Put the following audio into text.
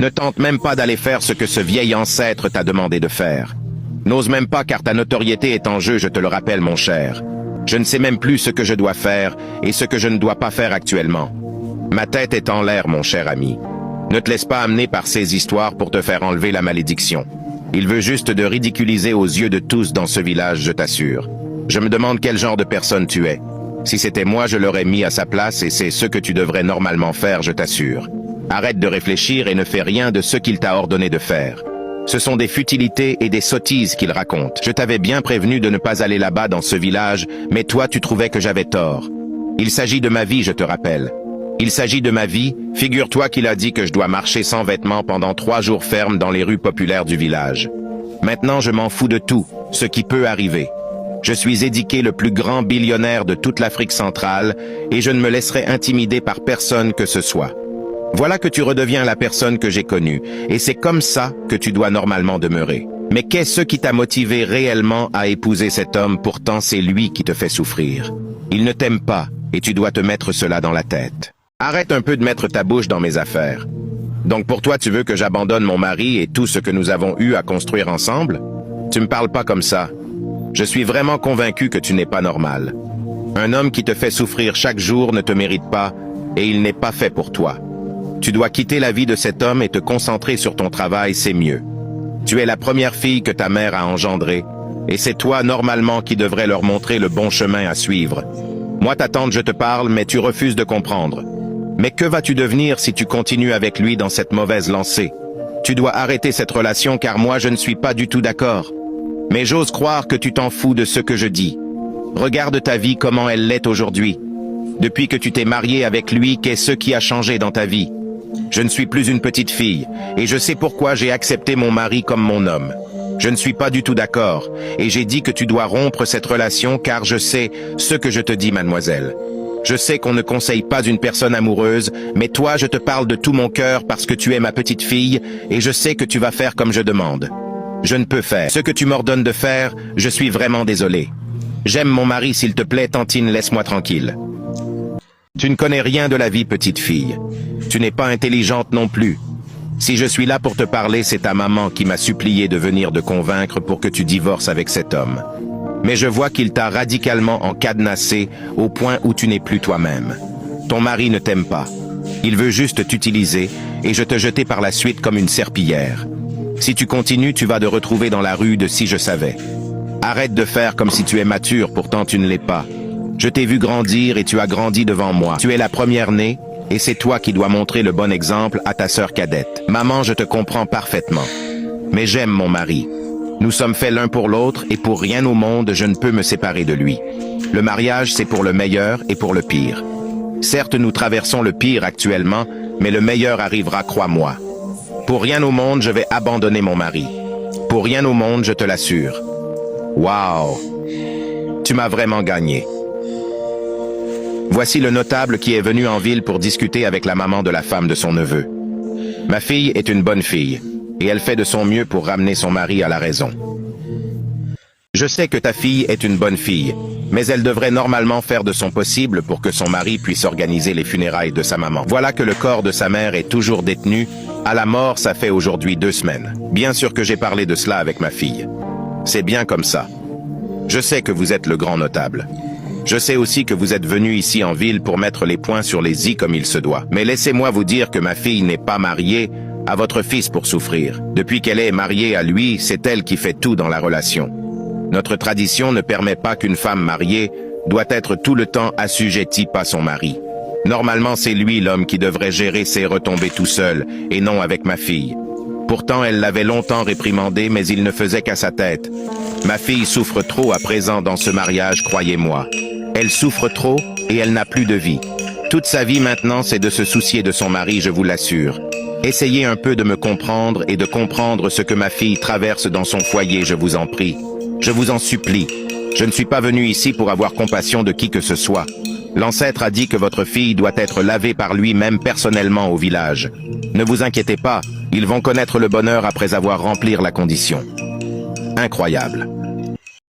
Ne tente même pas d'aller faire ce que ce vieil ancêtre t'a demandé de faire. N'ose même pas car ta notoriété est en jeu, je te le rappelle mon cher. Je ne sais même plus ce que je dois faire et ce que je ne dois pas faire actuellement. Ma tête est en l'air mon cher ami. Ne te laisse pas amener par ces histoires pour te faire enlever la malédiction. Il veut juste te ridiculiser aux yeux de tous dans ce village, je t'assure. Je me demande quel genre de personne tu es. Si c'était moi, je l'aurais mis à sa place et c'est ce que tu devrais normalement faire, je t'assure. Arrête de réfléchir et ne fais rien de ce qu'il t'a ordonné de faire. Ce sont des futilités et des sottises qu'il raconte. Je t'avais bien prévenu de ne pas aller là-bas dans ce village, mais toi tu trouvais que j'avais tort. Il s'agit de ma vie, je te rappelle. Il s'agit de ma vie, figure-toi qu'il a dit que je dois marcher sans vêtements pendant 3 jours fermes dans les rues populaires du village. Maintenant je m'en fous de tout, ce qui peut arriver. Je suis édiqué le plus grand billionnaire de toute l'Afrique centrale et je ne me laisserai intimider par personne que ce soit. Voilà que tu redeviens la personne que j'ai connue, et c'est comme ça que tu dois normalement demeurer. Mais qu'est-ce qui t'a motivé réellement à épouser cet homme, pourtant c'est lui qui te fait souffrir. Il ne t'aime pas, et tu dois te mettre cela dans la tête. Arrête un peu de mettre ta bouche dans mes affaires. Donc pour toi tu veux que j'abandonne mon mari et tout ce que nous avons eu à construire ensemble? Tu me parles pas comme ça. Je suis vraiment convaincu que tu n'es pas normal. Un homme qui te fait souffrir chaque jour ne te mérite pas, et il n'est pas fait pour toi. Tu dois quitter la vie de cet homme et te concentrer sur ton travail, c'est mieux. Tu es la première fille que ta mère a engendrée, et c'est toi normalement qui devrais leur montrer le bon chemin à suivre. Moi ta tante je te parle, mais tu refuses de comprendre. Mais que vas-tu devenir si tu continues avec lui dans cette mauvaise lancée? Tu dois arrêter cette relation car moi je ne suis pas du tout d'accord. Mais j'ose croire que tu t'en fous de ce que je dis. Regarde ta vie comment elle l'est aujourd'hui. Depuis que tu t'es marié avec lui, qu'est-ce qui a changé dans ta vie? Je ne suis plus une petite fille, et je sais pourquoi j'ai accepté mon mari comme mon homme. Je ne suis pas du tout d'accord, et j'ai dit que tu dois rompre cette relation car je sais ce que je te dis, mademoiselle. Je sais qu'on ne conseille pas une personne amoureuse, mais toi je te parle de tout mon cœur parce que tu es ma petite fille, et je sais que tu vas faire comme je demande. Je ne peux faire ce que tu m'ordonnes de faire, je suis vraiment désolé. J'aime mon mari, s'il te plaît, Tantine, laisse-moi tranquille. Tu ne connais rien de la vie, petite fille. Tu n'es pas intelligente non plus. Si je suis là pour te parler, c'est ta maman qui m'a supplié de venir te convaincre pour que tu divorces avec cet homme. Mais je vois qu'il t'a radicalement encadenassé au point où tu n'es plus toi-même. Ton mari ne t'aime pas. Il veut juste t'utiliser et je te jeter par la suite comme une serpillière. Si tu continues, tu vas te retrouver dans la rue de si je savais. Arrête de faire comme si tu es mature, pourtant tu ne l'es pas. Je t'ai vu grandir et tu as grandi devant moi. Tu es la première née et c'est toi qui dois montrer le bon exemple à ta sœur cadette. Maman, je te comprends parfaitement. Mais j'aime mon mari. Nous sommes faits l'un pour l'autre et pour rien au monde je ne peux me séparer de lui. Le mariage, c'est pour le meilleur et pour le pire. Certes, nous traversons le pire actuellement, mais le meilleur arrivera, crois-moi. Pour rien au monde, je vais abandonner mon mari. Pour rien au monde, je te l'assure. Waouh! Tu m'as vraiment gagné. Voici le notable qui est venu en ville pour discuter avec la maman de la femme de son neveu. Ma fille est une bonne fille, et elle fait de son mieux pour ramener son mari à la raison. Je sais que ta fille est une bonne fille, mais elle devrait normalement faire de son possible pour que son mari puisse organiser les funérailles de sa maman. Voilà que le corps de sa mère est toujours détenu. À la mort, ça fait aujourd'hui 2 semaines. Bien sûr que j'ai parlé de cela avec ma fille. C'est bien comme ça. Je sais que vous êtes le grand notable. Je sais aussi que vous êtes venu ici en ville pour mettre les points sur les i comme il se doit. Mais laissez-moi vous dire que ma fille n'est pas mariée à votre fils pour souffrir. Depuis qu'elle est mariée à lui, c'est elle qui fait tout dans la relation. Notre tradition ne permet pas qu'une femme mariée doit être tout le temps assujettie à son mari. Normalement, c'est lui l'homme qui devrait gérer ses retombées tout seul, et non avec ma fille. Pourtant, elle l'avait longtemps réprimandé, mais il ne faisait qu'à sa tête. Ma fille souffre trop à présent dans ce mariage, croyez-moi. Elle souffre trop et elle n'a plus de vie. Toute sa vie maintenant, c'est de se soucier de son mari, je vous l'assure. Essayez un peu de me comprendre et de comprendre ce que ma fille traverse dans son foyer, je vous en prie. Je vous en supplie. Je ne suis pas venu ici pour avoir compassion de qui que ce soit. L'ancêtre a dit que votre fille doit être lavée par lui-même personnellement au village. Ne vous inquiétez pas, ils vont connaître le bonheur après avoir rempli la condition. Incroyable.